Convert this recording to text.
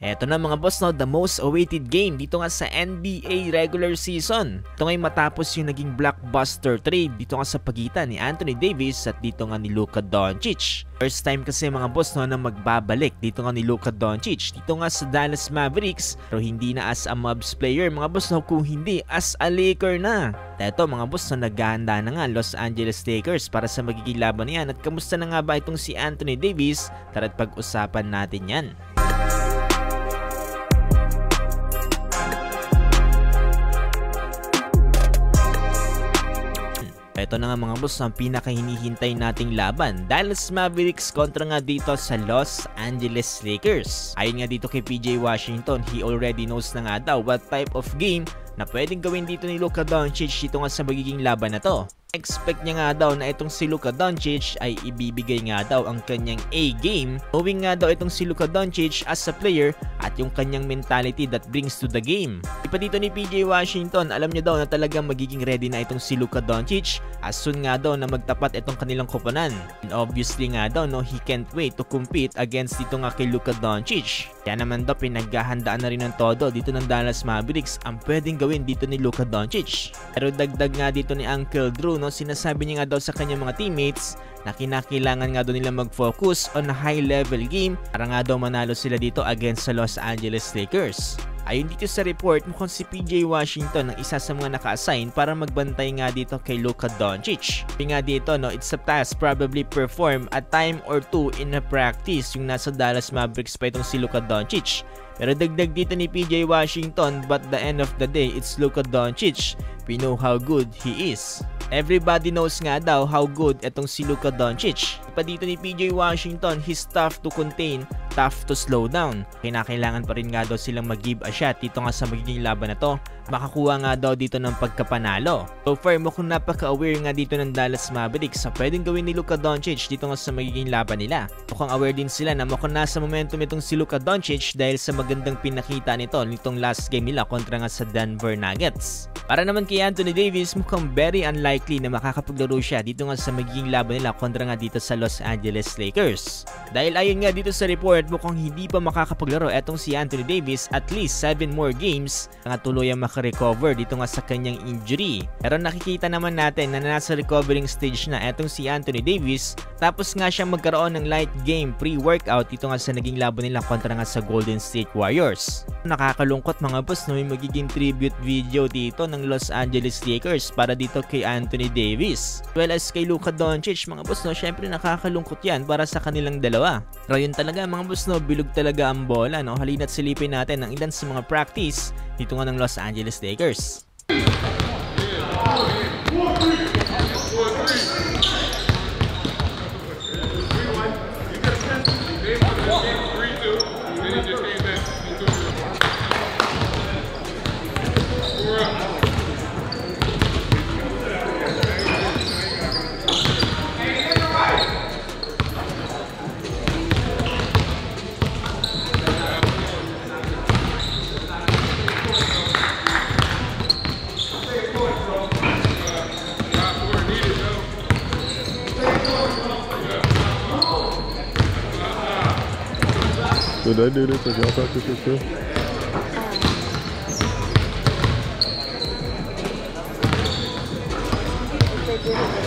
Eto na mga boss, no, the most awaited game dito nga sa NBA regular season. Ito ngay matapos yung naging blockbuster trade dito nga sa pagitan ni Anthony Davis at dito nga ni Luka Doncic. First time kasi mga boss, no, na magbabalik dito nga ni Luka Doncic dito nga sa Dallas Mavericks, pero hindi na as a Mavs player mga boss, no, kung hindi as a Laker na. Eto mga boss, no, naghahanda na nga Los Angeles Lakers para sa magiging laban na yan. At kamusta na nga ba itong si Anthony Davis? Tara't pag-usapan natin yan. Ito na nga mga boss ang pinakahinihintay nating laban, Dallas Mavericks kontra nga dito sa Los Angeles Lakers. Ayon nga dito kay PJ Washington, he already knows na nga daw what type of game na pwedeng gawin dito ni Luka Doncic dito nga sa magiging laban na to. Expect niya nga daw na itong si Luka Doncic ay ibibigay nga daw ang kanyang A-game, knowing nga daw itong si Luka Doncic as a player at yung kanyang mentality that brings to the game. Ipa dito ni PJ Washington, alam niya daw na talagang magiging ready na itong si Luka Doncic as soon nga daw na magtapat itong kanilang koponan. And obviously nga daw, no, he can't wait to compete against dito nga kay Luka Doncic. Kaya naman daw pinaghahandaan na rin ng todo dito ng Dallas Mavericks ang pwedeng gawin dito ni Luka Doncic. Pero dagdag nga dito ni Uncle Drew, no, sinasabi niya nga daw sa kanyang mga teammates na kinakailangan nga daw nila mag-focus on a high-level game para nga daw manalo sila dito against sa Los Angeles Lakers. Ayon dito sa report, mukhang si PJ Washington ang isa sa mga naka-assign para magbantay nga dito kay Luka Doncic. Sabi nga dito, no, it's a task probably perform a time or two in a practice yung nasa Dallas Mavericks pa itong si Luka Doncic. Pero dagdag dito ni PJ Washington, but the end of the day, it's Luka Doncic. We know how good he is. Everybody knows nga daw how good etong si Luka Doncic. Pa dito ni PJ Washington, he's tough to contain, tough to slow down. Kinakailangan pa rin nga daw silang mag-give a shot dito nga sa magiging laban na to. Makakuha nga daw dito ng pagkapanalo. So far, mukhang napaka-aware nga dito ng Dallas Mavericks sa pwedeng gawin ni Luka Doncic dito nga sa magiging laban nila. Mukhang aware din sila na mukhang nasa momentum itong si Luka Doncic dahil sa magandang pinakita nitong last game nila kontra nga sa Denver Nuggets. Para naman kay Anthony Davis, mukhang very unlikely na makakapaglaro siya dito nga sa magiging laban nila kontra nga dito sa Los Angeles Lakers. Dahil ayon nga dito sa report, mukhang hindi pa makakapaglaro etong si Anthony Davis at least 7 more games na tuluyang makarecover dito nga sa kanyang injury. Pero nakikita naman natin na nasa recovering stage na etong si Anthony Davis, tapos nga siyang magkaroon ng light game pre-workout dito nga sa naging laban nila kontra nga sa Golden State Warriors. Nakakalungkot mga boss na may magiging tribute video dito ng Los Angeles Lakers para dito kay Anthony Davis. Well as kay Luka Doncic mga boss, no, syempre nakakalungkot yan para sa kanilang dalawa. Pero yun talaga mga boss, no, bilog talaga ang bola, no. Halina't silipin natin ang ilan sa mga practice dito nga ng Los Angeles Lakers. Did I do this as y'all practice this too? They did it.